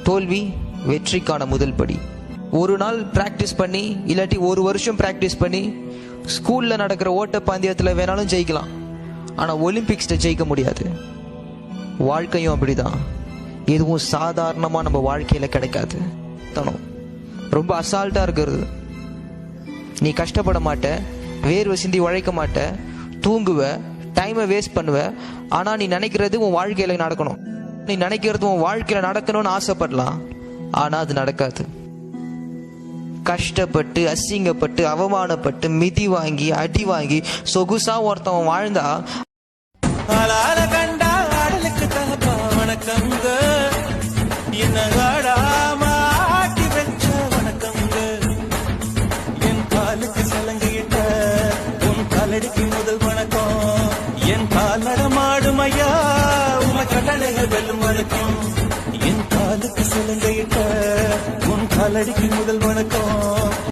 தோல்வி வெற்றிக்கான முதல் படி. ஒரு நாள் பிராக்டிஸ் பண்ணி இல்லாட்டி ஒரு வருஷம் பிராக்டிஸ் பண்ணி ஸ்கூல்ல நடக்கிற ஓட்ட பந்தயத்தில் வேணாலும் ஜெயிக்கலாம், ஆனால் ஒலிம்பிக்ஸ்ல ஜெயிக்க முடியாது. வாழ்க்கையும் அப்படிதான். எதுவும் சாதாரணமாக நம்ம வாழ்க்கையில கிடைக்காது. ரொம்ப அசால்ட்டா இருக்கிறது. நீ கஷ்டப்பட மாட்ட, வேர்வை சிந்தி உழைக்க மாட்ட, தூங்குவ, டைமை வேஸ்ட் பண்ணுவ. ஆனா நீ நினைக்கிறது உன் வாழ்க்கையில நடக்கணும். நீ நினைக்கிறது உன் வாழ்க்கையில நடக்கணும்னு ஆசைப்படலாம், ஆனா அது நடக்காது. கஷ்டப்பட்டு அசிங்கப்பட்டு அவமானப்பட்டு மிதி வாங்கி அடி வாங்கி சொகுசா ஒருத்தவன் வாழ்ந்தா வணக்கங்க என்ன ஆட்டி வச்ச வணக்கங்க. என் காலுக்கு சலங்கையிட்ட உன் காலடிக்கு முதல் வணக்கம். என் கால் நடமாடும் ஐயா உமை கடலைகள் வெல்லும் வணக்கம். என் காலுக்கு சலங்கையிட்ட உன் காலடிக்கு முதல் வணக்கம்.